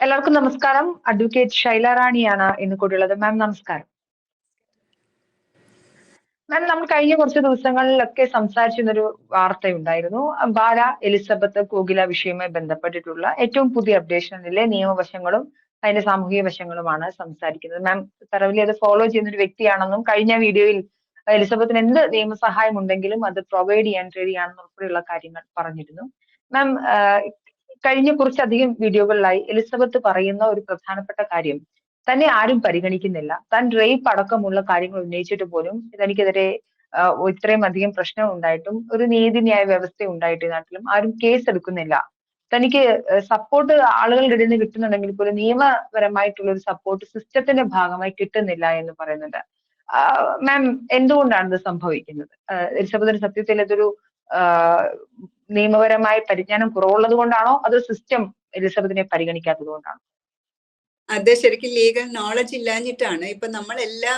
എല്ലാവർക്കും നമസ്കാരം. അഡ്വക്കേറ്റ് ശൈല റാണിയാണ് ഇന്ന് കൂടെയുള്ളത്. മാം നമസ്കാരം. മാം, നമ്മൾ കഴിഞ്ഞ കുറച്ച് ദിവസങ്ങളിലൊക്കെ സംസാരിച്ചിരുന്നൊരു വാർത്തയുണ്ടായിരുന്നു. ബാല എലിസബത്ത് കോകില വിഷയവുമായി ബന്ധപ്പെട്ടിട്ടുള്ള ഏറ്റവും പുതിയ അപ്ഡേഷനിലെ നിയമവശങ്ങളും അതിന്റെ സാമൂഹിക വശങ്ങളുമാണ് സംസാരിക്കുന്നത്. മാം തറവിലി അത് ഫോളോ ചെയ്യുന്ന ഒരു വ്യക്തിയാണെന്നും കഴിഞ്ഞ വീഡിയോയിൽ എലിസബത്തിന് എന്ത് നിയമസഹായം ഉണ്ടെങ്കിലും അത് പ്രൊവൈഡ് ചെയ്യാൻ റെഡിയാണെന്ന് ഉൾപ്പെടെയുള്ള കാര്യങ്ങൾ പറഞ്ഞിരുന്നു. മാം, കഴിഞ്ഞ കുറച്ചധികം വീഡിയോകളിലായി എലിസബത്ത് പറയുന്ന ഒരു പ്രധാനപ്പെട്ട കാര്യം, തന്നെ ആരും പരിഗണിക്കുന്നില്ല, താൻ റേപ്പ് അടക്കമുള്ള കാര്യങ്ങൾ ഉന്നയിച്ചിട്ട് പോലും തനിക്കെതിരെ ഇത്രയും അധികം പ്രശ്നം ഉണ്ടായിട്ടും ഒരു നീതിന്യായ വ്യവസ്ഥ ഉണ്ടായിട്ട് ഈ നാട്ടിലും ആരും കേസ് എടുക്കുന്നില്ല. തനിക്ക് സപ്പോർട്ട് ആളുകളുടെ ഇടയിൽ നിന്ന് കിട്ടുന്നുണ്ടെങ്കിൽ പോലും നിയമപരമായിട്ടുള്ള ഒരു സപ്പോർട്ട് സിസ്റ്റത്തിന്റെ ഭാഗമായി കിട്ടുന്നില്ല എന്ന് പറയുന്നുണ്ട്. മാം, എന്തുകൊണ്ടാണ് ഇത് സംഭവിക്കുന്നത്? എലിസബത്തിന് സത്യത്തിൽ ഇതൊരു നിയമപരമായ പരിജ്ഞാനം കുറവുള്ളത് കൊണ്ടാണോ, അതോ സിസ്റ്റം എലിസബത്തിനെ പരിഗണിക്കാത്തത് കൊണ്ടാണോ? അത് ശരിക്കും ലീഗൽ നോളജ് ഇല്ലാഞ്ഞിട്ടാണ്. ഇപ്പൊ നമ്മൾ എല്ലാ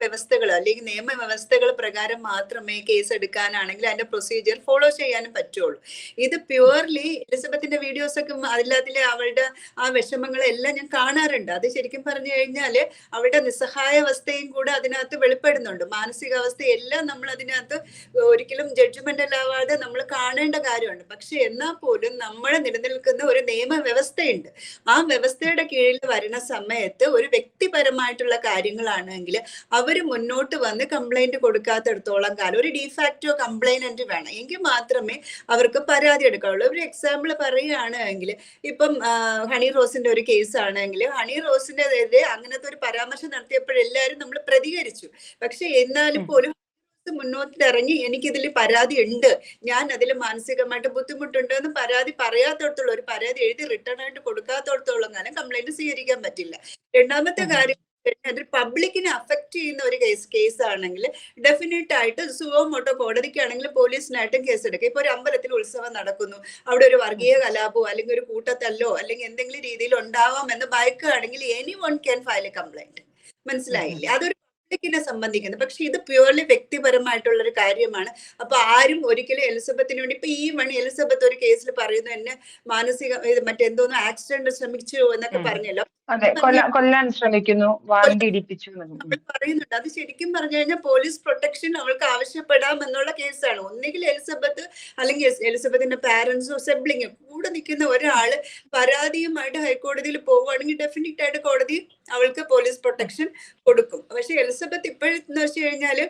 വ്യവസ്ഥകളും അല്ലെങ്കിൽ നിയമവ്യവസ്ഥകൾ പ്രകാരം മാത്രമേ കേസ് എടുക്കാനാണെങ്കിൽ അതിന്റെ പ്രൊസീജിയർ ഫോളോ ചെയ്യാനും പറ്റുള്ളൂ. ഇത് പ്യുവർലി എലിസബത്തിന്റെ വീഡിയോസ് ഒക്കെ അതിലെ അവളുടെ ആ വിഷമങ്ങളെല്ലാം ഞാൻ കാണാറുണ്ട്. അത് ശരിക്കും പറഞ്ഞു കഴിഞ്ഞാല് അവളുടെ നിസ്സഹായാവസ്ഥയും കൂടെ അതിനകത്ത് വെളിപ്പെടുന്നുണ്ട്. മാനസികാവസ്ഥയെല്ലാം നമ്മൾ അതിനകത്ത് ഒരിക്കലും ജഡ്ജ്മെന്റൽ ആവാതെ നമ്മൾ കാണേണ്ട കാര്യമുണ്ട്. പക്ഷെ എന്നാൽ പോലും നമ്മൾ നിലനിൽക്കുന്ന ഒരു നിയമവ്യവസ്ഥയുണ്ട്. ആ വ്യവസ്ഥയുടെ കീഴിൽ വരുന്ന സമയത്ത് ഒരു വ്യക്തിപരമായിട്ടുള്ള കാര്യങ്ങളാണെങ്കിൽ അവർ മുന്നോട്ട് വന്ന് കംപ്ലൈന്റ് കൊടുക്കാത്തടത്തോളം കാലം ഒരു ഡിഫാക്റ്റോ കംപ്ലൈനന്റ് വേണം, എങ്കിൽ മാത്രമേ അവർക്ക് പരാതി എടുക്കാവുള്ളൂ. ഒരു എക്സാമ്പിൾ പറയുകയാണെങ്കിൽ ഇപ്പം ഹണി റോസിന്റെ ഒരു കേസ് ആണെങ്കിൽ ഹണി റോസിന്റെ അങ്ങനത്തെ ഒരു പരാമർശം നടത്തിയപ്പോഴെല്ലാവരും നമ്മൾ പ്രതികരിച്ചു. പക്ഷെ എന്നാലും പോലും മുന്നോട്ടിറങ്ങി എനിക്കിതിൽ പരാതി ഉണ്ട്, ഞാൻ അതിൽ മാനസികമായിട്ട് ബുദ്ധിമുട്ടുണ്ട് എന്ന് പരാതി പറയാത്തോടത്തോളം, ഒരു പരാതി എഴുതി റിട്ടേൺ ആയിട്ട് കൊടുക്കാത്തോടത്തോളം കാലം കംപ്ലൈന്റ് സ്വീകരിക്കാൻ പറ്റില്ല. രണ്ടാമത്തെ കാര്യം, അതൊരു പബ്ലിക്കിനെ അഫക്ട് ചെയ്യുന്ന ഒരു കേസ് ആണെങ്കിൽ ഡെഫിനറ്റ് ആയിട്ട് സുവോ മോട്ടോ കോടതിക്കാണെങ്കിൽ പോലീസിനായിട്ടും കേസെടുക്കുക. ഇപ്പൊ ഒരു അമ്പലത്തിൽ ഉത്സവം നടക്കുന്നു, അവിടെ ഒരു വർഗീയ കലാപോ അല്ലെങ്കിൽ ഒരു കൂട്ടത്തല്ലോ അല്ലെങ്കിൽ എന്തെങ്കിലും രീതിയിൽ ഉണ്ടാവാം എന്ന് ഭയക്കുകയാണെങ്കിൽ anyone can file a complaint. മനസ്സിലായില്ലേ? അതൊരു ിനെ സംബന്ധിക്കുന്നത്. പക്ഷെ ഇത് പ്യുവർലി വ്യക്തിപരമായിട്ടുള്ള ഒരു കാര്യമാണ്. അപ്പൊ ആരും ഒരിക്കലും എലിസബത്തിന് വേണ്ടി ഇപ്പൊ ഈ മണി എലിസബത്ത് ഒരു കേസിൽ പറയുന്നു എന്നെ മാനസിക മറ്റെന്തോന്ന് ആക്സിഡന്റ് ശ്രമിച്ചു എന്നൊക്കെ പറഞ്ഞല്ലോ, കൊല്ലാൻ ശ്രമിക്കുന്നു, പറയുന്നുണ്ട്. അത് ശരിക്കും പറഞ്ഞു കഴിഞ്ഞാൽ പോലീസ് പ്രൊട്ടക്ഷൻ അവൾക്ക് ആവശ്യപ്പെടാം എന്നുള്ള കേസാണ്. ഒന്നുകിൽ എലിസബത്ത് അല്ലെങ്കിൽ എലിസബത്തിന്റെ പാരന്റ്സോ സിബ്ലിങ്ങോ കൂടെ നിൽക്കുന്ന ഒരാള് പരാതിയുമായിട്ട് ഹൈക്കോടതിയിൽ പോവുകയാണെങ്കിൽ ഡെഫിനറ്റ് ആയിട്ട് കോടതി അവൾക്ക് പോലീസ് പ്രൊട്ടക്ഷൻ കൊടുക്കും. പക്ഷെ എലിസബത്ത് ഇപ്പോഴെന്ന് വെച്ച് കഴിഞ്ഞാല്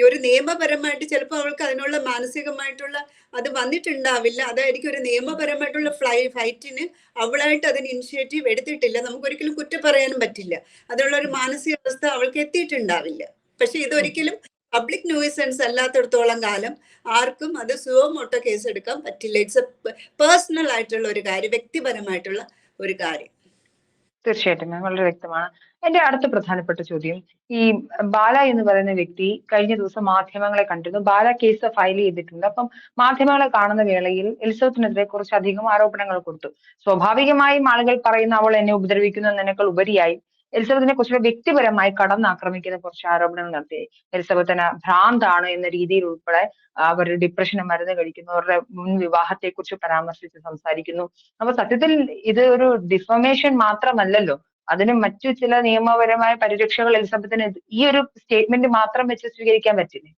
ഒരു നിയമപരമായിട്ട് ചിലപ്പോൾ അവൾക്ക് അതിനുള്ള മാനസികമായിട്ടുള്ള അത് വന്നിട്ടുണ്ടാവില്ല. അതായിരിക്കും ഒരു നിയമപരമായിട്ടുള്ള ഫൈറ്റിന് അവളായിട്ട് അതിന് ഇനിഷ്യേറ്റീവ് എടുത്തിട്ടില്ല. നമുക്കൊരിക്കലും കുറ്റം പറയാനും പറ്റില്ല. അതിനുള്ള ഒരു മാനസികാവസ്ഥ അവൾക്ക് എത്തിയിട്ടുണ്ടാവില്ല. പക്ഷെ ഇതൊരിക്കലും പബ്ലിക് ന്യൂസൻസ് അല്ലാത്തടത്തോളം കാലം ആർക്കും അത് സുവോ മോട്ടോ കേസ് എടുക്കാൻ പറ്റില്ല. ഇറ്റ്സ് എ പേഴ്സണൽ ആയിട്ടുള്ള ഒരു കാര്യം, വ്യക്തിപരമായിട്ടുള്ള ഒരു കാര്യം. തീർച്ചയായിട്ടും വളരെ വ്യക്തമാണ്. എന്റെ അടുത്ത പ്രധാനപ്പെട്ട ചോദ്യം, ഈ ബാല എന്ന് പറയുന്ന വ്യക്തി കഴിഞ്ഞ ദിവസം മാധ്യമങ്ങളെ കണ്ടിരുന്നു. ബാല കേസ് ഫയൽ ചെയ്തിട്ടുണ്ട്. അപ്പം മാധ്യമങ്ങളെ കാണുന്ന വേളയിൽ എലിസബത്തിനെതിരെ കുറച്ചധികം ആരോപണങ്ങൾ കൊടുത്തു. സ്വാഭാവികമായും ആളുകൾ പറയുന്ന അവൾ എന്നെ ഉപദ്രവിക്കുന്നു എന്നതിനേക്കാൾ ഉപരിയായി എലിസബത്തിനെ കുറിച്ച് വ്യക്തിപരമായി കടന്നാക്രമിക്കുന്ന കുറച്ച് ആരോപണങ്ങൾ നടത്തി. എലിസബത്തിന് ഭ്രാന്താണ് എന്ന രീതിയിൽ ഉൾപ്പെടെ അവർ ഡിപ്രഷന് മരുന്ന് കഴിക്കുന്നു, അവരുടെ മുൻ വിവാഹത്തെ കുറിച്ച് പരാമർശിച്ച് സംസാരിക്കുന്നു. അപ്പൊ സത്യത്തിൽ ഇത് ഒരു ഡിഫമേഷൻ മാത്രമല്ലല്ലോ, അതിന് മറ്റു ചില നിയമപരമായ പരിരക്ഷകൾ എലിസബത്തിന് ഈ ഒരു സ്റ്റേറ്റ്മെന്റ് മാത്രം വെച്ച് സ്വീകരിക്കാൻ പറ്റില്ലേ?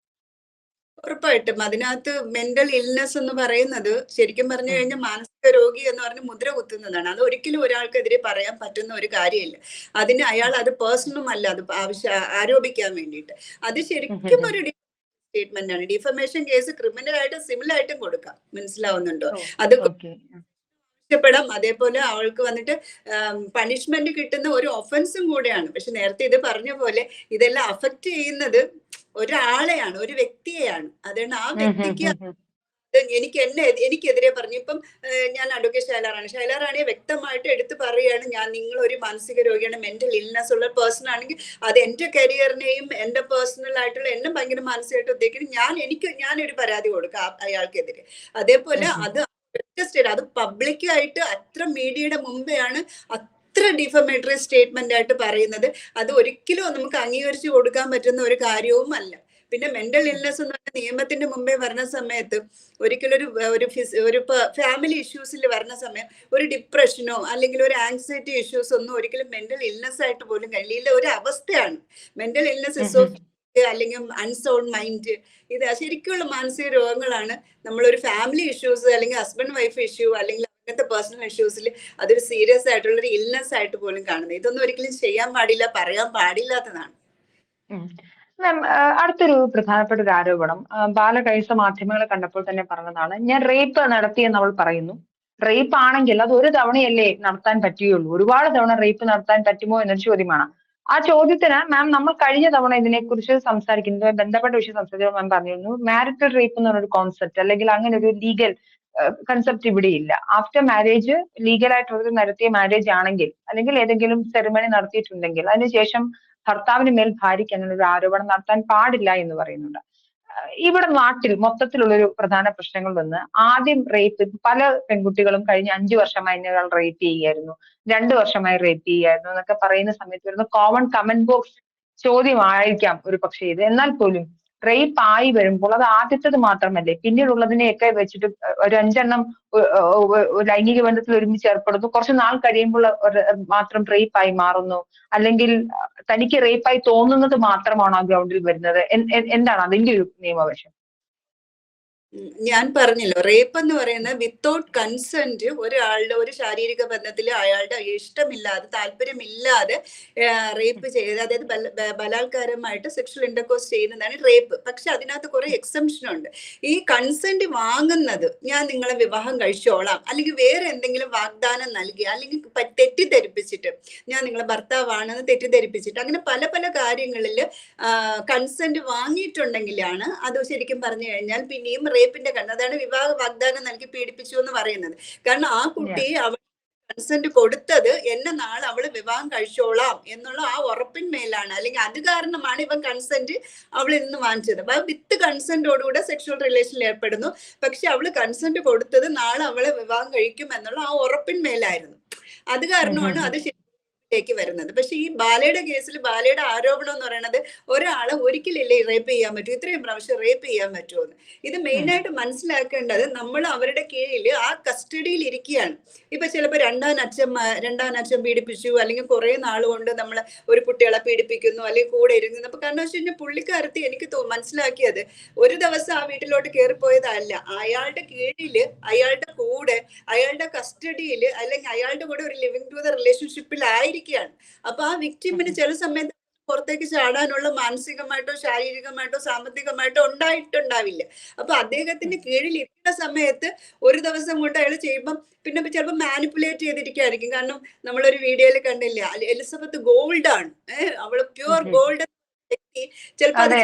ഉറപ്പായിട്ടും അതിനകത്ത് മെന്റൽ ഇൽനെസ് എന്ന് പറയുന്നത് ശരിക്കും പറഞ്ഞു കഴിഞ്ഞാൽ മാനസിക രോഗി എന്ന് പറഞ്ഞ് മുദ്ര കുത്തുന്നതാണ്. അത് ഒരിക്കലും ഒരാൾക്കെതിരെ പറയാൻ പറ്റുന്ന ഒരു കാര്യമില്ല. അതിന് അയാൾ അത് പേഴ്സണലും അല്ല അത് ആരോപിക്കാൻ വേണ്ടിയിട്ട്. അത് ശരിക്കും ഒരു സ്റ്റേറ്റ്മെന്റ് ആണ്. ഡിഫമേഷൻ കേസ് ക്രിമിനൽ ആയിട്ടും സിവിൽ ആയിട്ടും കൊടുക്കാം. മനസ്സിലാവുന്നുണ്ടോ? അത് പ്പെടാം. അതേപോലെ അവൾക്ക് വന്നിട്ട് പണിഷ്മെന്റ് കിട്ടുന്ന ഒരു ഒഫൻസും കൂടെയാണ്. പക്ഷെ നേരത്തെ ഇത് പറഞ്ഞ പോലെ ഇതെല്ലാം അഫക്ട് ചെയ്യുന്നത് ഒരാളെയാണ്, ഒരു വ്യക്തിയെയാണ്. അതുകൊണ്ട് ആ വ്യക്തിക്ക് എനിക്കെതിരെ പറഞ്ഞു. ഇപ്പം ഞാൻ അഡ്വക്കേറ്റ് ശൈല റാണിയെ വ്യക്തമായിട്ട് എടുത്തു പറയുകയാണ്, നിങ്ങൾ ഒരു മാനസിക രോഗിയാണ്, മെന്റൽ ഇൽനെസ് ഉള്ള പേഴ്സൺ ആണെങ്കിൽ അത് എന്റെ കരിയറിനെയും എന്റെ പേഴ്സണൽ ആയിട്ടുള്ള എന്നെ ഭയങ്കര മാനസികമായിട്ട് ഉദ്ദേശിക്കുന്നു, ഞാനൊരു പരാതി കൊടുക്കാം അയാൾക്കെതിരെ. അതേപോലെ അത് പബ്ലിക്കായിട്ട് അത്ര മീഡിയയുടെ മുമ്പെയാണ് അത്ര ഡിഫമേറ്ററി സ്റ്റേറ്റ്മെന്റ് ആയിട്ട് പറയുന്നത്. അത് ഒരിക്കലും നമുക്ക് അംഗീകരിച്ചു കൊടുക്കാൻ പറ്റുന്ന ഒരു കാര്യവും അല്ല. പിന്നെ മെന്റൽ ഇൽനെസ് എന്ന് പറഞ്ഞ നിയമത്തിന്റെ മുമ്പേ വരുന്ന സമയത്ത് ഒരിക്കലും ഒരു ഫാമിലി ഇഷ്യൂസിൽ വരുന്ന സമയം ഒരു ഡിപ്രഷനോ അല്ലെങ്കിൽ ഒരു ആങ്സൈറ്റി ഇഷ്യൂസ് ഒന്നും ഒരിക്കലും മെന്റൽ ഇൽനെസ് ആയിട്ട് പോലും കഴിയില്ല. ഒരു അവസ്ഥയാണ് മെന്റൽ ഇൽനെസ്. അല്ലെങ്കിൽ അൺസൗണ്ട് മൈൻഡ്, ഇത് ശരിക്കുള്ള മാനസിക രോഗങ്ങളാണ്. നമ്മളൊരു ഫാമിലി ഇഷ്യൂസ് അല്ലെങ്കിൽ ഹസ്ബൻഡ് വൈഫ് ഇഷ്യൂ അല്ലെങ്കിൽ അങ്ങനത്തെ പേഴ്സണൽ ഇഷ്യൂസിൽ അതൊരു സീരിയസ് ആയിട്ടുള്ള ഒരു ഇൽനെസ് ആയിട്ട് പോലും കാണുന്നത്. ഇതൊന്നും ഒരിക്കലും ചെയ്യാൻ പാടില്ല, പറയാൻ പാടില്ലാത്തതാണ്. മാം, അടുത്തൊരു പ്രധാനപ്പെട്ട ഒരു ആരോപണം ബാല കഴിഞ്ഞ മാധ്യമങ്ങളെ കണ്ടപ്പോൾ തന്നെ പറഞ്ഞതാണ്, ഞാൻ റേപ്പ് നടത്തിയെന്ന് അവൾ പറയുന്നു. റേപ്പ് ആണെങ്കിൽ അത് ഒരു തവണയല്ലേ നടത്താൻ പറ്റുകയുള്ളൂ, ഒരുപാട് തവണ റേപ്പ് നടത്താൻ പറ്റുമോ എന്നൊരു ചോദ്യമാണ്. ആ ചോദ്യത്തിന് മാം, നമ്മൾ കഴിഞ്ഞ തവണ ഇതിനെക്കുറിച്ച് സംസാരിക്കുന്നത് ബന്ധപ്പെട്ട വിഷയം സംസാരിച്ചപ്പോൾ മാം പറഞ്ഞിരുന്നു, മാരിറ്റൽ റേപ്പ് എന്ന് പറഞ്ഞൊരു കോൺസെപ്റ്റ് അല്ലെങ്കിൽ അങ്ങനെ ഒരു ലീഗൽ കൺസെപ്റ്റ് ഇവിടെ ഇല്ല. ആഫ്റ്റർ മാരേജ് ലീഗലായിട്ട് നടത്തിയ മാരേജ് ആണെങ്കിൽ അല്ലെങ്കിൽ ഏതെങ്കിലും സെറിമണി നടത്തിയിട്ടുണ്ടെങ്കിൽ അതിനുശേഷം ഭർത്താവിന് മേൽ ഭാര്യയ്ക്ക് അങ്ങനെ ഒരു ആരോപണം നടത്താൻ പാടില്ല എന്ന് പറയുന്നുണ്ട്. ഇവിടെ നാട്ടിൽ മൊത്തത്തിലുള്ളൊരു പ്രധാന പ്രശ്നങ്ങൾ വന്ന് ആദ്യം റേപ്പ്, പല പെൺകുട്ടികളും കഴിഞ്ഞ 5 വർഷമായി എന്നെ ഒരാൾ റേപ്പ് ചെയ്യുകയായിരുന്നു, 2 വർഷമായി റേപ്പ് ചെയ്യുകയായിരുന്നു എന്നൊക്കെ പറയുന്ന സമയത്ത് വരുന്ന കോമൺ കമന്റ് ബോക്സ് ചോദ്യമായിരിക്കാം ഒരു പക്ഷേ ഇത്. എന്നാൽ പോലും റേപ്പ് ആയി വരുമ്പോൾ അത് ആദ്യത്തേത് മാത്രമല്ലേ, പിന്നീടുള്ളതിനെയൊക്കെ വെച്ചിട്ട് ഒരു 5 ലൈംഗിക ബന്ധത്തിൽ ഒരുമിച്ച് ഏർപ്പെടുന്നു, കുറച്ച് നാൾ കഴിയുമ്പോൾ മാത്രം റേപ്പായി മാറുന്നു, അല്ലെങ്കിൽ തനിക്ക് റേപ്പായി തോന്നുന്നത് മാത്രമാണോ ആ ഗ്രൗണ്ടിൽ വരുന്നത്? എന്താണ് അതിന്റെ ഒരു നിയമവശം? ഞാൻ പറഞ്ഞല്ലോ, റേപ്പ് എന്ന് പറയുന്നത് വിത്തൗട്ട് കൺസെന്റ് ഒരാളുടെ ഒരു ശാരീരിക ബന്ധത്തിൽ അയാളുടെ ഇഷ്ടമില്ലാതെ താല്പര്യമില്ലാതെ റേപ്പ് ചെയ്ത്, അതായത് ബലാത്കാരമായിട്ട് സെക്ഷൽ ഇന്റർകോഴ്സ് ചെയ്യുന്നതാണ് റേപ്പ്. പക്ഷെ അതിനകത്ത് കുറെ എക്സംഷൻ ഉണ്ട്. ഈ കൺസെന്റ് വാങ്ങുന്നത്, ഞാൻ നിങ്ങളെ വിവാഹം കഴിച്ചോളാം അല്ലെങ്കിൽ വേറെ എന്തെങ്കിലും വാഗ്ദാനം നൽകി അല്ലെങ്കിൽ തെറ്റിദ്ധരിപ്പിച്ചിട്ട് ഞാൻ നിങ്ങളെ ഭർത്താവാണെന്ന് തെറ്റിദ്ധരിപ്പിച്ചിട്ട് അങ്ങനെ പല പല കാര്യങ്ങളിൽ കൺസെന്റ് വാങ്ങിയിട്ടുണ്ടെങ്കിലാണ് അത് ശരിക്കും പറഞ്ഞു കഴിഞ്ഞാൽ പിന്നെയും റേപ്പിന്റെ കണ്ണ്. അതാണ് വിവാഹ വാഗ്ദാനം നൽകി പീഡിപ്പിച്ചു എന്ന് പറയുന്നത്. കാരണം ആ കുട്ടി അവൾ കൺസെന്റ് കൊടുത്തത് എന്നെ നാളെ അവള് വിവാഹം കഴിച്ചോളാം എന്നുള്ള ആ ഉറപ്പിന്മേലാണ്, അല്ലെങ്കിൽ അത് കാരണമാണ് ഇവൻ കൺസെന്റ് അവളിൽ നിന്ന് വാങ്ങിച്ചത്. അപ്പൊ വിത്ത് കൺസെന്റോടുകൂടെ സെക്ഷൽ റിലേഷനിൽ ഏർപ്പെടുന്നു. പക്ഷെ അവള് കൺസെന്റ് കൊടുത്തത് നാളെ അവളെ വിവാഹം കഴിക്കും എന്നുള്ള ആ ഉറപ്പിന്മേലായിരുന്നു. അത് കാരണമാണ് അത് േക്ക് വരുന്നത്. പക്ഷെ ഈ ബാലയുടെ കേസിൽ ബാലയുടെ ആരോപണം എന്ന് പറയുന്നത് ഒരാളെ ഒരിക്കലല്ലേ റേപ്പ് ചെയ്യാൻ പറ്റൂ, ഇത്രയും പ്രാവശ്യം റേപ്പ് ചെയ്യാൻ പറ്റുമോ എന്ന്. ഇത് മെയിനായിട്ട് മനസ്സിലാക്കേണ്ടത്, നമ്മൾ അവരുടെ കീഴിൽ ആ കസ്റ്റഡിയിൽ ഇരിക്കുകയാണ്. ഇപ്പൊ ചിലപ്പോൾ രണ്ടാം അച്ഛൻ പീഡിപ്പിച്ചു അല്ലെങ്കിൽ കുറെ നാൾ കൊണ്ട് നമ്മൾ ഒരു കുട്ടികളെ പീഡിപ്പിക്കുന്നു അല്ലെങ്കിൽ കൂടെ ഇരുന്നു. അപ്പൊ കാരണം വെച്ച് കഴിഞ്ഞാൽ പുള്ളിക്കാരത്തി എനിക്ക് മനസ്സിലാക്കിയത് ഒരു ദിവസം ആ വീട്ടിലോട്ട് കയറിപ്പോയതല്ല, അയാളുടെ കീഴില് അയാളുടെ കൂടെ അയാളുടെ കസ്റ്റഡിയിൽ അല്ലെങ്കിൽ അയാളുടെ കൂടെ ഒരു ലിവിങ് ടു റിലേഷൻഷിപ്പിലായിരിക്കും. അപ്പൊ ആ വിക്ടിമിന് ചില സമയത്ത് പുറത്തേക്ക് ചാടാനുള്ള മാനസികമായിട്ടോ ശാരീരികമായിട്ടോ സാമ്പത്തികമായിട്ടോ ഉണ്ടായിട്ടുണ്ടാവില്ല. അപ്പൊ അദ്ദേഹത്തിന്റെ കീഴിൽ ഇരിക്കുന്ന സമയത്ത് ഒരു ദിവസം കൊണ്ട് അയാൾ ചെയ്യുമ്പം പിന്നെ ചിലപ്പോൾ മാനിപ്പുലേറ്റ് ചെയ്തിരിക്കുകയായിരിക്കും. കാരണം നമ്മളൊരു വീഡിയോയിൽ കണ്ടില്ല, എലിസബത്ത് ഗോൾഡ് ആണ്, അവള് പ്യുവർ ഗോൾഡ് വ്യക്തി, ചിലപ്പോൾ അത്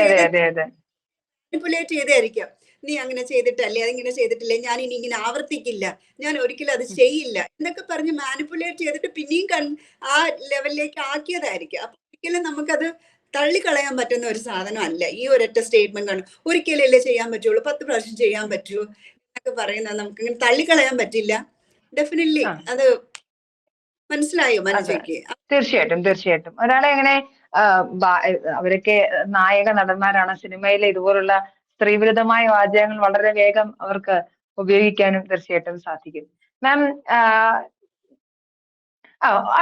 മാനിപ്പുലേറ്റ് ചെയ്തായിരിക്കാം. നീ അങ്ങനെ ചെയ്തിട്ടല്ലേ, അതിങ്ങനെ ചെയ്തിട്ടില്ലേ, ഞാൻ ഇനി ഇങ്ങനെ ആവർത്തിക്കില്ല, ഞാൻ ഒരിക്കലും അത് ചെയ്യില്ല എന്നൊക്കെ പറഞ്ഞ് മാനിപ്പുലേറ്റ് ചെയ്തിട്ട് പിന്നെയും ആ ലെവലിലേക്ക് ആക്കിയതായിരിക്കും. അപ്പൊ ഒരിക്കലും നമുക്കത് തള്ളിക്കളയാൻ പറ്റുന്ന ഒരു സാധനം അല്ല ഈ ഒരൊറ്റ സ്റ്റേറ്റ്മെന്റ് ആണ്. ഒരിക്കലല്ലേ ചെയ്യാൻ പറ്റുള്ളൂ, 10 പ്രാവശ്യം ചെയ്യാൻ പറ്റൂ എന്നൊക്കെ പറയുന്നത് നമുക്ക് ഇങ്ങനെ തള്ളിക്കളയാൻ പറ്റില്ല. ഡെഫിനറ്റ്ലി അത് മനസ്സിലായോ മനസ്സിലേക്ക്? തീർച്ചയായിട്ടും ഒരാളെ എങ്ങനെ അവരൊക്കെ നായക നടന്മാരാണ്, സിനിമയിലെ ഇതുപോലുള്ള സ്ത്രീവിരുദ്ധമായ വാചകങ്ങൾ വളരെ വേഗം അവർക്ക് ഉപയോഗിക്കാനും തീർച്ചയായിട്ടും സാധിക്കും. മാം,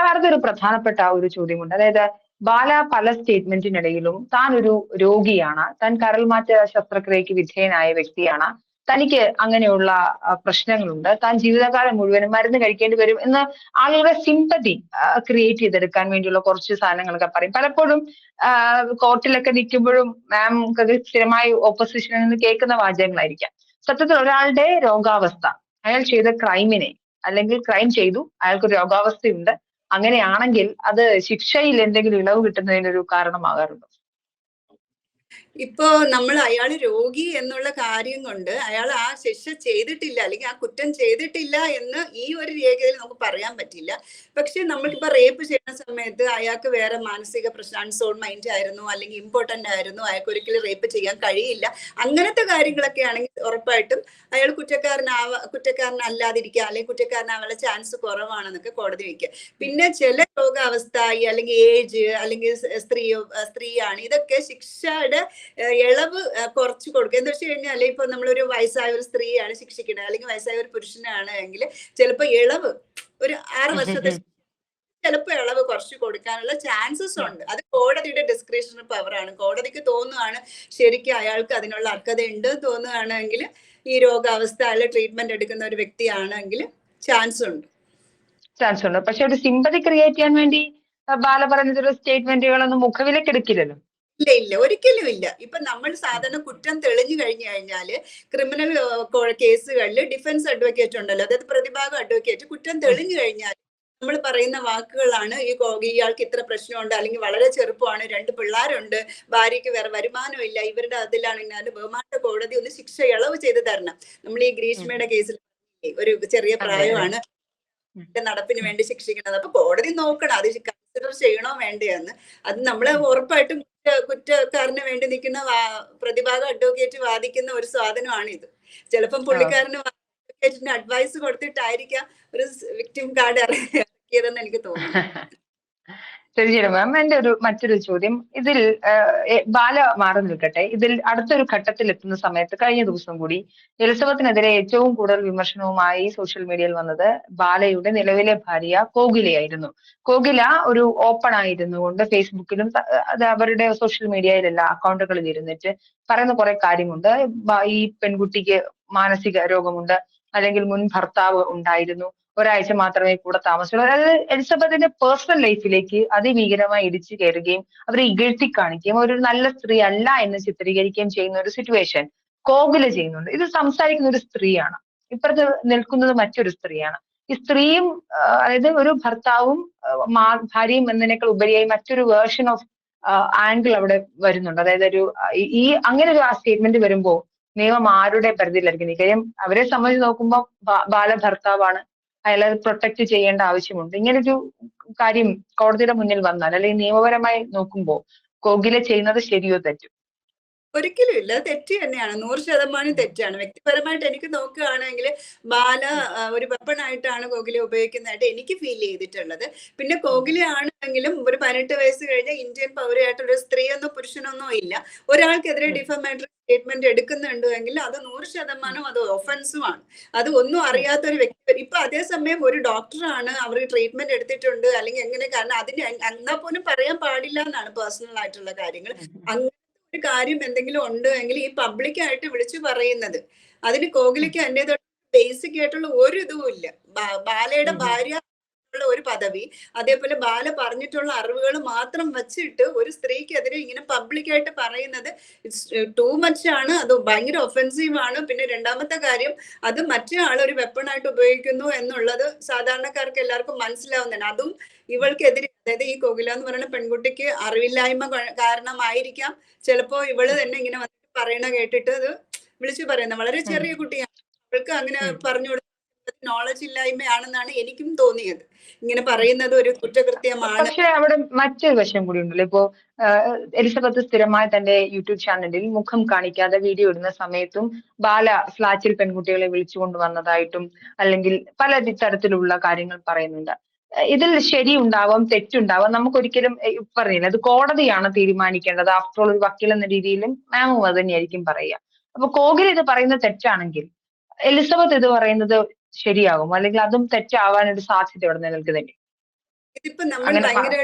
അടുത്തൊരു പ്രധാനപ്പെട്ട ഒരു ചോദ്യമുണ്ട്. അതായത് ബാല പല സ്റ്റേറ്റ്മെന്റിനിടയിലും താൻ ഒരു രോഗിയാണ്, താൻ കരൾമാറ്റ ശസ്ത്രക്രിയക്ക് വിധേയനായ വ്യക്തിയാണ്, തനിക്ക് അങ്ങനെയുള്ള പ്രശ്നങ്ങളുണ്ട്, താൻ ജീവിതകാലം മുഴുവനും മരുന്ന് കഴിക്കേണ്ടി വരും എന്ന് ആളുകളുടെ സിമ്പതി ക്രിയേറ്റ് ചെയ്തെടുക്കാൻ വേണ്ടിയുള്ള കുറച്ച് സാധനങ്ങളൊക്കെ പറയും. പലപ്പോഴും കോർട്ടിലൊക്കെ നിൽക്കുമ്പോഴും മാം അത് സ്ഥിരമായി ഓപ്പോസിഷനിൽ നിന്ന് കേൾക്കുന്ന വാചകങ്ങളായിരിക്കാം. സത്യത്തിൽ ഒരാളുടെ രോഗാവസ്ഥ, അയാൾ ചെയ്ത ക്രൈമിനെ അല്ലെങ്കിൽ ക്രൈം ചെയ്തു, അയാൾക്ക് രോഗാവസ്ഥയുണ്ട്, അങ്ങനെയാണെങ്കിൽ അത് ശിക്ഷയിൽ എന്തെങ്കിലും ഇളവ് കിട്ടുന്നതിനൊരു കാരണമാകാറുണ്ടോ? ഇപ്പോ നമ്മൾ അയാൾ രോഗി എന്നുള്ള കാര്യം കൊണ്ട് അയാൾ ആ ശിക്ഷ ചെയ്തിട്ടില്ല അല്ലെങ്കിൽ ആ കുറ്റം ചെയ്തിട്ടില്ല എന്ന് ഈ ഒരു രേഖയിൽ നമുക്ക് പറയാൻ പറ്റില്ല. പക്ഷെ നമ്മൾക്കിപ്പോ റേപ്പ് ചെയ്യുന്ന സമയത്ത് അയാൾക്ക് വേറെ മാനസിക പ്രശ്നം, അൺസോൾഡ് മൈൻഡ് ആയിരുന്നു അല്ലെങ്കിൽ ഇമ്പോർട്ടന്റ് ആയിരുന്നു, അയാൾക്ക് ഒരിക്കലും റേപ്പ് ചെയ്യാൻ കഴിയില്ല, അങ്ങനത്തെ കാര്യങ്ങളൊക്കെ ആണെങ്കിൽ ഉറപ്പായിട്ടും അയാൾ കുറ്റക്കാരനല്ലാതിരിക്കുക അല്ലെങ്കിൽ കുറ്റക്കാരനാവാനുള്ള ചാൻസ് കുറവാണെന്നൊക്കെ കോടതി വയ്ക്കുക. പിന്നെ ചില രോഗാവസ്ഥ അല്ലെങ്കിൽ ഏജ് അല്ലെങ്കിൽ സ്ത്രീയാണ്, ഇതൊക്കെ ശിക്ഷയുടെ ഇളവ് കുറച്ച് കൊടുക്കുക. എന്ന് വെച്ച് കഴിഞ്ഞാൽ ഇപ്പൊ നമ്മളൊരു വയസ്സായ ഒരു സ്ത്രീയാണ് ശിക്ഷിക്കുന്നത്, അല്ലെങ്കിൽ വയസ്സായ ഒരു പുരുഷനാണ് എങ്കിൽ ചിലപ്പോൾ ഇളവ് ഒരു 6 വർഷത്തെ ചിലപ്പോൾ ഇളവ് കുറച്ച് കൊടുക്കാനുള്ള ചാൻസസ് ഉണ്ട്. അത് കോടതിയുടെ ഡിസ്ക്രിപ്ഷണൽ പവറാണ്. കോടതിക്ക് തോന്നുകയാണ് ശരിക്കും അയാൾക്ക് അതിനുള്ള അർഹത ഉണ്ട് തോന്നുകയാണെങ്കിൽ ഈ രോഗാവസ്ഥ അല്ലെ ട്രീറ്റ്മെന്റ് എടുക്കുന്ന ഒരു വ്യക്തിയാണെങ്കിൽ ചാൻസ് ഉണ്ട്. പക്ഷെ ഒരു സിമ്പതി ക്രിയേറ്റ് ചെയ്യാൻ വേണ്ടി ബാല പറയുന്ന സ്റ്റേറ്റ്മെന്റുകളൊന്നും മുഖവിലേക്ക് എടുക്കില്ലല്ലോ. ഇല്ല, ഒരിക്കലും ഇല്ല. ഇപ്പൊ നമ്മൾ സാധാരണ കുറ്റം തെളിഞ്ഞു കഴിഞ്ഞു കഴിഞ്ഞാല് ക്രിമിനൽ കേസുകളിൽ ഡിഫൻസ് അഡ്വക്കേറ്റ് ഉണ്ടല്ലോ, അതായത് പ്രതിഭാഗം അഡ്വക്കേറ്റ് കുറ്റം തെളിഞ്ഞു കഴിഞ്ഞാൽ നമ്മൾ പറയുന്ന വാക്കുകളാണ് ഇയാൾക്ക് ഇത്ര പ്രശ്നമുണ്ട്, അല്ലെങ്കിൽ വളരെ ചെറുപ്പമാണ്, 2 പിള്ളേരുണ്ട്, ഭാര്യയ്ക്ക് വേറെ വരുമാനമില്ല, ഇവരുടെ അതിലാണെങ്കിൽ ബഹുമാന കോടതി ഒന്ന് ശിക്ഷ ഇളവ് ചെയ്ത് തരണം. നമ്മൾ ഈ ഗ്രീഷ്മയുടെ കേസിൽ ഒരു ചെറിയ പ്രായമാണ് നടപ്പിന് വേണ്ടി ശിക്ഷിക്കുന്നത്. അപ്പൊ കോടതി നോക്കണം അത് കൺസിഡർ ചെയ്യണോ വേണ്ടയെന്ന്. അത് നമ്മള് ഉറപ്പായിട്ടും കുറ്റക്കാരന് വേണ്ടി നിൽക്കുന്ന പ്രതിഭാഗം അഡ്വക്കേറ്റ് വാദിക്കുന്ന ഒരു സാധനമാണിത്. ചിലപ്പം പുള്ളിക്കാരന് അഡ്വക്കേറ്റിന് അഡ്വൈസ് കൊടുത്തിട്ടായിരിക്കാം ഒരു വിക്ടിം കാർഡ് ഇറക്കിയതെന്ന് എനിക്ക് തോന്നുന്നു. ശരിയാണ് മാം. എന്റെ മറ്റൊരു ചോദ്യം, ഇതിൽ ബാല മാറി നിൽക്കട്ടെ, ഇതിൽ അടുത്തൊരു ഘട്ടത്തിൽ എത്തുന്ന സമയത്ത് കഴിഞ്ഞ ദിവസം കൂടി എലിസബത്തിനെതിരെ ഏറ്റവും കൂടുതൽ വിമർശനവുമായി സോഷ്യൽ മീഡിയയിൽ വന്നത് ബാലയുടെ നിലവിലെ ഭാര്യ കോകിലയായിരുന്നു. കോകില ഒരു ഓപ്പൺ ആയിരുന്നു കൊണ്ട് ഫേസ്ബുക്കിലും അത് അവരുടെ സോഷ്യൽ മീഡിയയിലെല്ലാം അക്കൗണ്ടുകളിൽ ഇരുന്നിട്ട് പറയുന്ന കുറെ കാര്യമുണ്ട്. ഈ പെൺകുട്ടിക്ക് മാനസിക രോഗമുണ്ട്, അല്ലെങ്കിൽ മുൻ ഭർത്താവ് ഉണ്ടായിരുന്നു, ഒരാഴ്ച മാത്രമേ കൂടെ താമസിച്ചുള്ളൂ. അതായത് എലിസബത്തിന്റെ പേഴ്സണൽ ലൈഫിലേക്ക് അതിഭീകരമായി ഇടിച്ചു കയറുകയും അവരെ ഇകഴ്ത്തി കാണിക്കുകയും ഒരു നല്ല സ്ത്രീ അല്ല എന്ന് ചിത്രീകരിക്കുകയും ചെയ്യുന്ന ഒരു സിറ്റുവേഷൻ കോകില ചെയ്യുന്നുണ്ട്. ഇത് സംസാരിക്കുന്ന ഒരു സ്ത്രീയാണ്, ഇപ്പുറത്ത് നിൽക്കുന്നത് മറ്റൊരു സ്ത്രീയാണ്. ഈ സ്ത്രീയും അതായത് ഒരു ഭർത്താവും ഭാര്യയും എന്നതിനേക്കാൾ ഉപരിയായി മറ്റൊരു വേർഷൻ ഓഫ് ആംഗിൾ അവിടെ വരുന്നുണ്ട്. അതായത് ഈ അങ്ങനെ ഒരു ആ സ്റ്റേറ്റ്മെന്റ് വരുമ്പോൾ നിയമം ആരുടെ പരിധിയിലായിരിക്കും? കാര്യം അവരെ സംബന്ധിച്ച് നോക്കുമ്പോൾ ബാല ഭർത്താവാണ്, അയാളെ പ്രൊട്ടക്ട് ചെയ്യേണ്ട ആവശ്യമുണ്ട്. ഇങ്ങനൊരു കാര്യം കോടതിയുടെ മുന്നിൽ വന്നാൽ അല്ലെങ്കിൽ നിയമപരമായി നോക്കുമ്പോൾ കോകില ചെയ്യുന്നത് ശരിയോ തെറ്റോ? ഒരിക്കലും ഇല്ല, തെറ്റ് തന്നെയാണ്, 100% തെറ്റാണ്. വ്യക്തിപരമായിട്ട് എനിക്ക് നോക്കുകയാണെങ്കിൽ ബാല ഒരു വെപ്പണായിട്ടാണ് കോകില ഉപയോഗിക്കുന്നതായിട്ട് എനിക്ക് ഫീൽ ചെയ്തിട്ടുള്ളത്. പിന്നെ കോകില ആണെങ്കിലും ഒരു 18 വയസ്സ് കഴിഞ്ഞ ഇന്ത്യൻ പൗരയായിട്ടൊരു സ്ത്രീയെന്നോ പുരുഷനൊന്നോ ഇല്ല, ഒരാൾക്കെതിരെ ഡിഫമേറ്ററി സ്റ്റേറ്റ്മെന്റ് എടുക്കുന്നുണ്ടെങ്കിൽ അത് 100% അത് ഒഫൻസുമാണ്. അത് ഒന്നും അറിയാത്തൊരു വ്യക്തി ഇപ്പൊ അതേസമയം ഒരു ഡോക്ടറാണ്, അവർ ട്രീറ്റ്മെന്റ് എടുത്തിട്ടുണ്ട് അല്ലെങ്കിൽ എങ്ങനെ, കാരണം അതിന് എന്നാ പോലും പറയാൻ പാടില്ല എന്നാണ് പേഴ്സണൽ ആയിട്ടുള്ള കാര്യങ്ങൾ. ഒരു കാര്യം എന്തെങ്കിലും ഉണ്ട് എങ്കിൽ ഈ പബ്ലിക്കായിട്ട് വിളിച്ചു പറയുന്നത്, അതിന് കോകിലയ്ക്ക് അതിൻ്റെതായ ബേസിക് ആയിട്ടുള്ള ഒരു ഇതും ഇല്ല. ബാലയുടെ ഭാര്യ ഒരു പദവി, അതേപോലെ ബാല പറഞ്ഞിട്ടുള്ള അറിവുകൾ മാത്രം വച്ചിട്ട് ഒരു സ്ത്രീക്കെതിരെ ഇങ്ങനെ പബ്ലിക്കായിട്ട് പറയുന്നത് ടൂ മച്ച് ആണ്. അത് ഭയങ്കര ഒഫൻസീവ് ആണ്. പിന്നെ രണ്ടാമത്തെ കാര്യം, അത് മറ്റേ ആൾ ഒരു വെപ്പണായിട്ട് ഉപയോഗിക്കുന്നു എന്നുള്ളത് സാധാരണക്കാർക്ക് എല്ലാവർക്കും മനസ്സിലാവുന്നതാണ്. അതും ഇവൾക്കെതിരെ, അതായത് ഈ കോകില എന്ന് പറയുന്ന പെൺകുട്ടിക്ക് അറിവില്ലായ്മ കാരണമായിരിക്കാം ചിലപ്പോ ഇവള് തന്നെ ഇങ്ങനെ വന്നിട്ട് പറയണ കേട്ടിട്ട് അത് വിളിച്ചു പറയുന്നത്. വളരെ ചെറിയ കുട്ടിയാണ്, അവൾക്ക് അങ്ങനെ പറഞ്ഞു കൊടുത്ത നോളജ് ഇല്ലായ്മയാണെന്നാണ് എനിക്കും തോന്നിയത്. ഇങ്ങനെ പറയുന്നത് ഒരു കുറ്റകൃത്യമാണ്. പക്ഷെ അവിടെ മറ്റൊരു വശം കൂടി ഉണ്ടല്ലോ. ഇപ്പോ എലിസബത്ത് സ്ഥിരമായി തന്റെ യൂട്യൂബ് ചാനലിൽ മുഖം കാണിക്കാതെ വീഡിയോ ഇടുന്ന സമയത്തും ബാല ഫ്ലാറ്റിൽ പെൺകുട്ടികളെ വിളിച്ചുകൊണ്ട് വന്നതായിട്ടും അല്ലെങ്കിൽ പല തരത്തിലുള്ള കാര്യങ്ങൾ പറയുന്നുണ്ട്. ഇതിൽ ശരി ഉണ്ടാവാം, തെറ്റുണ്ടാവാം, നമുക്കൊരിക്കലും പറഞ്ഞില്ല, അത് കോടതിയാണ് തീരുമാനിക്കേണ്ടത്. ആഫ്റ്റർ ഓൾ ഒരു വക്കീൽ എന്ന രീതിയിലും മാമും അത് തന്നെയായിരിക്കും പറയുക. അപ്പൊ കോകില ഇത് പറയുന്നത് തെറ്റാണെങ്കിൽ എലിസബത്ത് ഇത് പറയുന്നത് ശരിയാകും, അല്ലെങ്കിൽ അതും തെറ്റാവാനൊരു സാധ്യത ഇവിടെ നിലനിൽക്കുന്നില്ലേ? ഇതിപ്പോ നമ്മൾ അങ്ങനെ ഭയങ്കര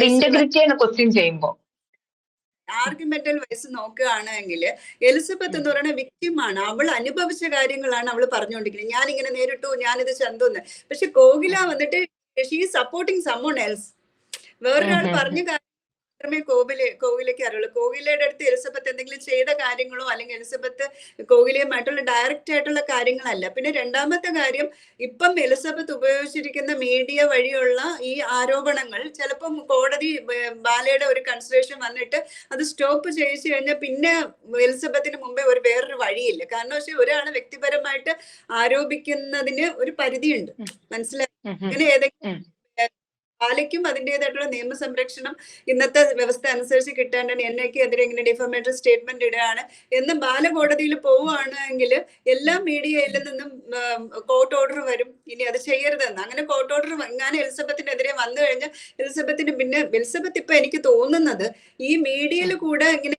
ഇന്റഗ്രിറ്റിയെ ക്വസ്റ്റ്യൻ ചെയ്യുമ്പോ ആർഗ്യുമെന്റൽ വയസ്സ് നോക്കുകയാണെങ്കിൽ എലിസബത്ത് എന്ന് പറയുന്ന വിക്ടിമാണ്. അവൾ അനുഭവിച്ച കാര്യങ്ങളാണ് അവൾ പറഞ്ഞുകൊണ്ടിരിക്കുന്നത്. ഞാൻ ഇങ്ങനെ നേരിട്ടു, ഞാനിത് ചന്തുന്ന്. പക്ഷെ കോകില വന്നിട്ട് ഷീ സപ്പോർട്ടിങ് സമ്മോൺ എൽസ്. വേറൊരാൾ പറഞ്ഞ കാര്യം മാത്രമേ കോകിലയ്ക്ക് അറിയുള്ളൂ. കോകിലയുടെ അടുത്ത് എലിസബത്ത് എന്തെങ്കിലും ചെയ്ത കാര്യങ്ങളോ അല്ലെങ്കിൽ എലിസബത്ത് കോകിലയുമായിട്ടുള്ള ഡയറക്റ്റ് ആയിട്ടുള്ള കാര്യങ്ങളല്ല. പിന്നെ രണ്ടാമത്തെ കാര്യം, ഇപ്പം എലിസബത്ത് ഉപയോഗിച്ചിരിക്കുന്ന മീഡിയ വഴിയുള്ള ഈ ആരോപണങ്ങൾ ചിലപ്പം കോടതി ബാലയുടെ ഒരു കൺസിഡറേഷൻ വന്നിട്ട് അത് സ്റ്റോപ്പ് ചെയ്യിച്ചു കഴിഞ്ഞാൽ പിന്നെ എലിസബത്തിന് മുമ്പേ വേറൊരു വഴിയില്ല. കാരണം വെച്ചാൽ ഒരാളെ വ്യക്തിപരമായിട്ട് ആരോപിക്കുന്നതിന് ഒരു പരിധിയുണ്ട്, മനസ്സിലായി? അങ്ങനെ ഏതെങ്കിലും ബാലയ്ക്കും അതിൻ്റെതായിട്ടുള്ള നിയമസംരക്ഷണം ഇന്നത്തെ വ്യവസ്ഥ അനുസരിച്ച് കിട്ടാണ്ടാണ്. എന്നയ്ക്ക് എതിരെ ഇങ്ങനെ ഡിഫമേറ്ററി സ്റ്റേറ്റ്മെന്റ് ഇടുകയാണ് എന്ന് ബാല കോടതിയിൽ പോവുകയാണെങ്കിൽ എല്ലാ മീഡിയയിൽ നിന്നും കോർട്ട് ഓർഡർ വരും, ഇനി അത് ചെയ്യരുതെന്ന്. അങ്ങനെ കോർട്ട് ഓർഡർ എങ്ങാനും എലിസബത്തിനെതിരെ വന്നു കഴിഞ്ഞാൽ എലിസബത്തിന് പിന്നെ എലിസബത്ത് ഇപ്പൊ എനിക്ക് തോന്നുന്നത് ഈ മീഡിയയിൽ കൂടെ ഇങ്ങനെ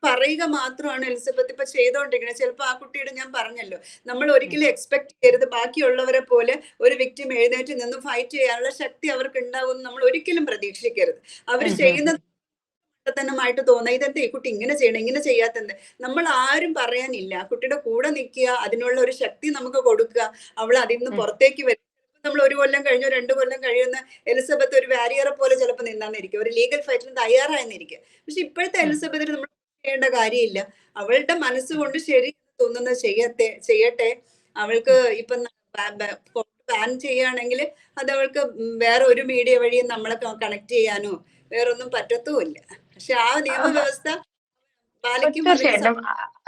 പറയുക മാത്രമാണ് എലിസബത്ത് ഇപ്പൊ ചെയ്തുകൊണ്ടിരിക്കുന്നത്. ചിലപ്പോൾ ആ കുട്ടിയുടെ ഞാൻ പറഞ്ഞല്ലോ, നമ്മൾ ഒരിക്കലും എക്സ്പെക്ട് ചെയ്യരുത് ബാക്കിയുള്ളവരെ പോലെ ഒരു വിക്ടിം എഴുന്നേറ്റ് നിന്ന് ഫൈറ്റ് ചെയ്യാനുള്ള ശക്തി അവർക്ക് ഉണ്ടാവും നമ്മൾ ഒരിക്കലും പ്രതീക്ഷിക്കരുത്. അവർ ചെയ്യുന്നത് ായിട്ട് തോന്നുക, ഇതെന്താ ഈ കുട്ടി ഇങ്ങനെ ചെയ്യണം, ഇങ്ങനെ ചെയ്യാത്തത്. നമ്മൾ ആരും പറയാനില്ല, കുട്ടിയുടെ കൂടെ നിൽക്കുക, അതിനുള്ള ഒരു ശക്തി നമുക്ക് കൊടുക്കുക, അവൾ അതിൽ നിന്ന് പുറത്തേക്ക് വരും. നമ്മൾ 1 കൊല്ലം കഴിഞ്ഞോ 2 കൊല്ലം കഴിയുന്ന എലിസബത്ത് ഒരു വാരിയറെ പോലെ ചിലപ്പോൾ നിന്നാന്നിരിക്കും, ഒരു ലീഗൽ ഫൈറ്റിന് തയ്യാറായെന്നിരിക്കുക. പക്ഷെ ഇപ്പോഴത്തെ എലിസബത്തിന് നമ്മൾ ചെയ്യേണ്ട കാര്യമില്ല. അവളുടെ മനസ്സുകൊണ്ട് ശരി തോന്നുന്നത് ചെയ്യട്ടെ. അവൾക്ക് ഇപ്പൊ ബാൻ ചെയ്യുകയാണെങ്കിൽ അത് അവൾക്ക് വേറെ ഒരു മീഡിയ വഴിയും നമ്മളെ കണക്ട് ചെയ്യാനോ വേറൊന്നും പറ്റത്തുമില്ല. പക്ഷെ ആ നിയമവ്യവസ്ഥ പാലിക്കും. തീർച്ചയായിട്ടും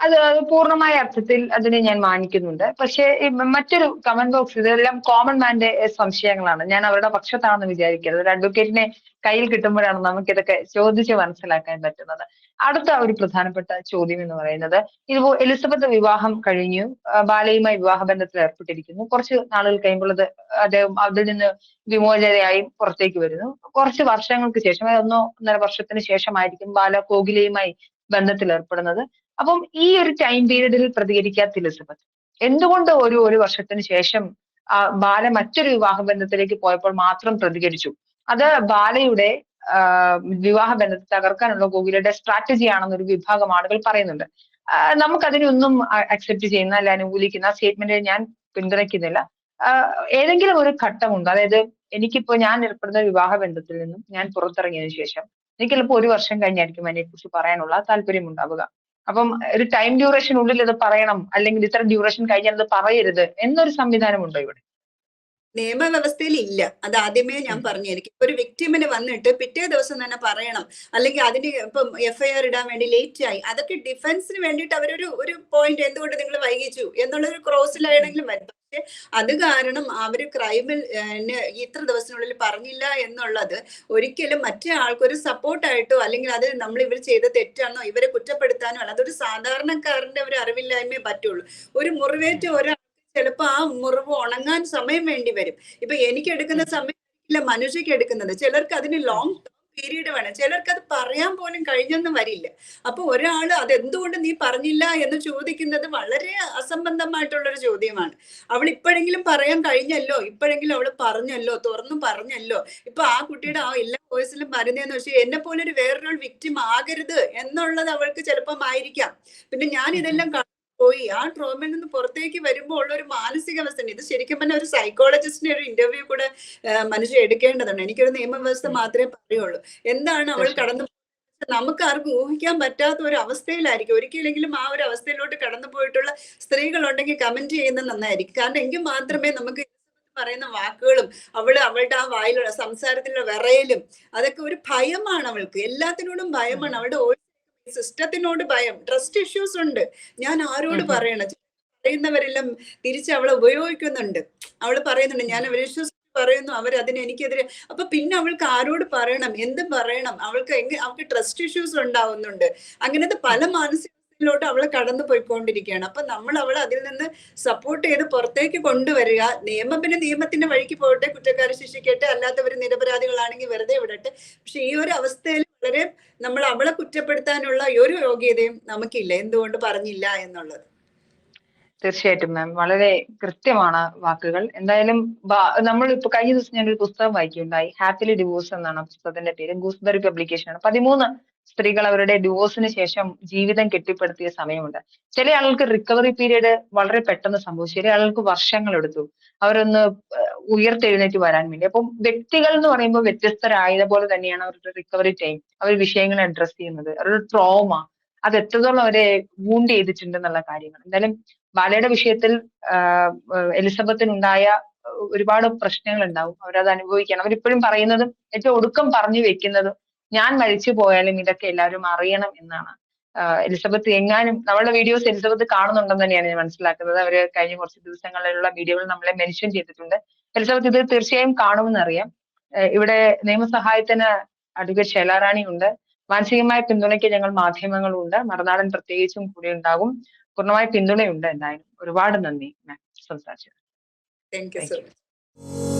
അത് പൂർണ്ണമായ അർത്ഥത്തിൽ അതിനെ ഞാൻ മാനിക്കുന്നുണ്ട്. പക്ഷേ മറ്റൊരു കമന്റ് ബോക്സ്, ഇതെല്ലാം കോമൺ മാന്റെ സംശയങ്ങളാണ്. ഞാൻ അവരുടെ പക്ഷത്താണെന്ന് വിചാരിക്കരുത്. ഒരു അഡ്വക്കേറ്റിനെ കയ്യിൽ കിട്ടുമ്പോഴാണ് നമുക്കിതൊക്കെ ചോദിച്ച് മനസ്സിലാക്കാൻ പറ്റുന്നത്. അടുത്ത ഒരു പ്രധാനപ്പെട്ട ചോദ്യം എന്ന് പറയുന്നത്, ഇത് എലിസബത്ത് വിവാഹം കഴിഞ്ഞു, ബാലയുമായി വിവാഹബന്ധത്തിൽ ഏർപ്പെട്ടിരിക്കുന്നു. കുറച്ച് നാളുകൾ കഴിയുമ്പോൾ അദ്ദേഹം അതിൽ നിന്ന് വിമോചനയായി പുറത്തേക്ക് വരുന്നു. കുറച്ച് വർഷങ്ങൾക്ക് ശേഷം, 1.5 വർഷത്തിന് ശേഷമായിരിക്കും ബാല കോകിലയുമായി ബന്ധത്തിൽ ഏർപ്പെടുന്നത്. അപ്പം ഈ ഒരു ടൈം പീരീഡിൽ പ്രതികരിക്കാത്ത എലിസബത്ത് എന്തുകൊണ്ട് ഒരു വർഷത്തിന് ശേഷം ബാല മറ്റൊരു വിവാഹ ബന്ധത്തിലേക്ക് പോയപ്പോൾ മാത്രം പ്രതികരിച്ചു? അത് ബാലയുടെ വിവാഹ ബന്ധത്തെ തകർക്കാനുള്ള കോകിലയുടെ സ്ട്രാറ്റജി ആണെന്നൊരു വിഭാഗം ആളുകൾ പറയുന്നുണ്ട്. നമുക്കതിനൊന്നും അക്സെപ്റ്റ് ചെയ്യുന്ന അല്ല അനുകൂലിക്കുന്ന സ്റ്റേറ്റ്മെന്റ് ഞാൻ പിന്തുണയ്ക്കുന്നില്ല. ഏതെങ്കിലും ഒരു ഘട്ടമുണ്ട്, അതായത് എനിക്കിപ്പോ ഞാൻ ഏർപ്പെടുന്ന വിവാഹ ബന്ധത്തിൽ നിന്നും ഞാൻ പുറത്തിറങ്ങിയതിനു ശേഷം എനിക്ക് ചിലപ്പോൾ 1 വർഷം കഴിഞ്ഞായിരിക്കും അതിനെക്കുറിച്ച് പറയാനുള്ള താല്പര്യം ഉണ്ടാവുക. അപ്പം ഒരു ടൈം ഡ്യൂറേഷനുള്ളിൽ ഇത് പറയണം, അല്ലെങ്കിൽ ഇത്ര ഡ്യൂറേഷൻ കഴിഞ്ഞാൽ ഇത് പറയരുത് എന്നൊരു സംവിധാനമുണ്ടോ ഇവിടെ? നിയമവ്യവസ്ഥയിൽ ഇല്ല. അത് ആദ്യമേ ഞാൻ പറഞ്ഞിരിക്കും. ഒരു വിക്ടിമിന് വന്നിട്ട് പിറ്റേ ദിവസം തന്നെ പറയണം, അല്ലെങ്കിൽ അതിന് ഇപ്പം FIR ഇടാൻ വേണ്ടി ലേറ്റ് ആയി, അതൊക്കെ ഡിഫൻസിന് വേണ്ടിയിട്ട് ഒരു പോയിന്റ് എന്തുകൊണ്ട് നിങ്ങൾ വൈകിച്ചു എന്നുള്ളൊരു ക്രോസിലാണെങ്കിലും വരും. പക്ഷെ അത് കാരണം അവര് ക്രൈമിൽ ഇത്ര ദിവസത്തിനുള്ളിൽ പറഞ്ഞില്ല എന്നുള്ളത് ഒരിക്കലും മറ്റേ ആൾക്കൊരു സപ്പോർട്ടായിട്ടോ, അല്ലെങ്കിൽ അത് നമ്മൾ ഇവർ ചെയ്ത തെറ്റാണോ ഇവരെ കുറ്റപ്പെടുത്താനോ അല്ല. അതൊരു സാധാരണക്കാരന്റെ ഒരു അറിവില്ലായ്മേ പറ്റുള്ളൂ. ഒരു മുറിവേറ്റ ഒരാൾ ചിലപ്പോ ആ മുറിവ് ഉണങ്ങാൻ സമയം വേണ്ടി വരും. ഇപ്പൊ എനിക്ക് എടുക്കുന്ന സമയം ഇല്ല മനുഷ്യക്ക് എടുക്കുന്നത്. ചിലർക്ക് അതിന് ലോങ് പീരീഡ് വേണം, ചിലർക്ക് അത് പറയാൻ പോലും കഴിഞ്ഞൊന്നും വരില്ല. അപ്പൊ ഒരാള് അതെന്തുകൊണ്ട് നീ പറഞ്ഞില്ല എന്ന് ചോദിക്കുന്നത് വളരെ അസംബന്ധമായിട്ടുള്ളൊരു ചോദ്യമാണ്. അവൾ ഇപ്പോഴെങ്കിലും പറയാൻ കഴിഞ്ഞല്ലോ, ഇപ്പോഴെങ്കിലും അവള് പറഞ്ഞല്ലോ, തുറന്നു പറഞ്ഞല്ലോ. ഇപ്പൊ ആ കുട്ടിയുടെ ആ എല്ലാ വോയിസിലും വരുന്നതെന്ന് വെച്ചാൽ എന്നെ പോലെ ഒരു വേറൊരു വിക്ടിം ആകരുത് എന്നുള്ളത് അവൾക്ക് ചിലപ്പം ആയിരിക്കാം. പിന്നെ ഞാൻ ഇതെല്ലാം പോയി ആ ട്രോമയിൽ നിന്ന് പുറത്തേക്ക് വരുമ്പോൾ ഉള്ള ഒരു മാനസികാവസ്ഥ. ഇത് ശരിക്കും പറഞ്ഞാൽ ഒരു സൈക്കോളജിസ്റ്റിന്റെ ഒരു ഇന്റർവ്യൂ കൂടെ മനുഷ്യ എടുക്കേണ്ടതുണ്ട്. എനിക്കൊരു നിയമവ്യവസ്ഥ മാത്രമേ പറയുള്ളൂ. എന്താണ് അവൾ കടന്നു, നമുക്ക് ആർക്കും ഊഹിക്കാൻ പറ്റാത്ത ഒരു അവസ്ഥയിലായിരിക്കും. ഒരിക്കലെങ്കിലും ആ ഒരു അവസ്ഥയിലോട്ട് കടന്നു പോയിട്ടുള്ള സ്ത്രീകളുണ്ടെങ്കിൽ കമന്റ് ചെയ്യുന്നത് നന്നായിരിക്കും. കാരണം എങ്കിൽ മാത്രമേ നമുക്ക് പറയുന്ന വാക്കുകളും അവളുടെ ആ വായിലുള്ള സംസാരത്തിലുള്ള വിറയലും അതൊക്കെ ഒരു ഭയമാണ്. അവൾക്ക് എല്ലാത്തിനോടും ഭയമാണ്. അവളുടെ സിസ്റ്റത്തിനോട് ഭയം, ട്രസ്റ്റ് ഇഷ്യൂസ് ഉണ്ട്. ഞാൻ ആരോട് പറയണം? പറയുന്നവരെല്ലാം തിരിച്ച് അവളെ ഉപയോഗിക്കുന്നുണ്ട്. അവള് പറയുന്നുണ്ട് ഞാൻ അവരെ വിശ്വസിച്ച് പറയുന്നു, അവരതിന് എനിക്കെതിരെ. അപ്പൊ പിന്നെ അവൾക്ക് ആരോട് പറയണം, എന്ത് പറയണം? അവൾക്ക് ട്രസ്റ്റ് ഇഷ്യൂസ് ഉണ്ടാവുന്നുണ്ട്. അങ്ങനത്തെ പല മാനസികതയിലോട്ട് അവളെ കടന്നു പോയിക്കൊണ്ടിരിക്കുകയാണ്. അപ്പൊ നമ്മൾ അവളെ അതിൽ നിന്ന് സപ്പോർട്ട് ചെയ്ത് പുറത്തേക്ക് കൊണ്ടുവരിക. നിയമത്തിന്റെ വഴിക്ക് പോകട്ടെ, കുറ്റക്കാരെ ശിക്ഷിക്കട്ടെ, അല്ലാത്തവർ നിരപരാധികളാണെങ്കിൽ വെറുതെ വിടട്ടെ. പക്ഷെ ഈ ഒരു അവസ്ഥയിൽ വളരെ നമ്മൾ അവളെ കുറ്റപ്പെടുത്താനുള്ള ഒരു യോഗ്യതയും നമുക്കില്ല, എന്തുകൊണ്ട് പറഞ്ഞില്ല എന്നുള്ളത്. തീർച്ചയായിട്ടും മാം, വളരെ കൃത്യമാണ് വാക്കുകൾ. എന്തായാലും നമ്മൾ ഇപ്പൊ കഴിഞ്ഞ ദിവസം ഞാനൊരു പുസ്തകം വായിക്കുകയുണ്ടായി, ഹാപ്പിലി ഡിവോഴ്സ് എന്നാണ് പുസ്തകത്തിന്റെ പേര്. ഗൂസ്ബെറി പബ്ലിക്കേഷൻ ആണ്. 13 സ്ത്രീകൾ അവരുടെ ഡിവോഴ്സിന് ശേഷം ജീവിതം കെട്ടിപ്പടുത്തിയ സമയമുണ്ട്. ചില ആളുകൾക്ക് റിക്കവറി പീരീഡ് വളരെ പെട്ടെന്ന് സംഭവിച്ചു, ചില ആളുകൾക്ക് വർഷങ്ങൾ എടുത്തു അവരൊന്ന് ഉയർത്തെഴുന്നേറ്റ് വരാൻ വേണ്ടി. അപ്പം വ്യക്തികൾ എന്ന് പറയുമ്പോൾ വ്യത്യസ്തരായതുപോലെ തന്നെയാണ് അവരുടെ റിക്കവറി ടൈം, അവർ വിഷയങ്ങളെ അഡ്രസ് ചെയ്യുന്നത്, അവരുടെ ട്രോമ അത് എത്രത്തോളം അവരെ വൂണ്ട് ചെയ്തിട്ടുണ്ടെന്നുള്ള കാര്യങ്ങൾ. എന്തായാലും ബാലയുടെ വിഷയത്തിൽ എലിസബത്തിനുണ്ടായ ഒരുപാട് പ്രശ്നങ്ങൾ ഉണ്ടാവും, അവരത് അനുഭവിക്കണം. അവരിപ്പോഴും പറയുന്നതും ഏറ്റവും ഒടുക്കം പറഞ്ഞു വെക്കുന്നതും ഞാൻ മരിച്ചു പോയാലും ഇതൊക്കെ എല്ലാവരും അറിയണം എന്നാണ്. എലിസബത്ത് എങ്ങാനും നമ്മളുടെ വീഡിയോസ് എലിസബത്ത് കാണുന്നുണ്ടെന്ന് തന്നെയാണ് ഞാൻ മനസ്സിലാക്കുന്നത്. അവര് കഴിഞ്ഞ കുറച്ച് ദിവസങ്ങളിലുള്ള വീഡിയോകൾ നമ്മളെ മെൻഷൻ ചെയ്തിട്ടുണ്ട്. എലിസബത്ത് ഇത് തീർച്ചയായും കാണുമെന്ന് അറിയാം. ഇവിടെ നിയമസഹായത്തിന് അഡ്വക്കേറ്റ് ഷൈലാറാണി ഉണ്ട്. മാനസികമായ പിന്തുണയ്ക്ക് ഞങ്ങൾ മാധ്യമങ്ങളും ഉണ്ട്, മറുനാടൻ പ്രത്യേകിച്ചും കൂടെ ഉണ്ടാകും. പൂർണ്ണമായ പിന്തുണയുണ്ട്. എന്തായാലും ഒരുപാട് നന്ദി മാം സംസാരിച്ചത്. Thank you so much.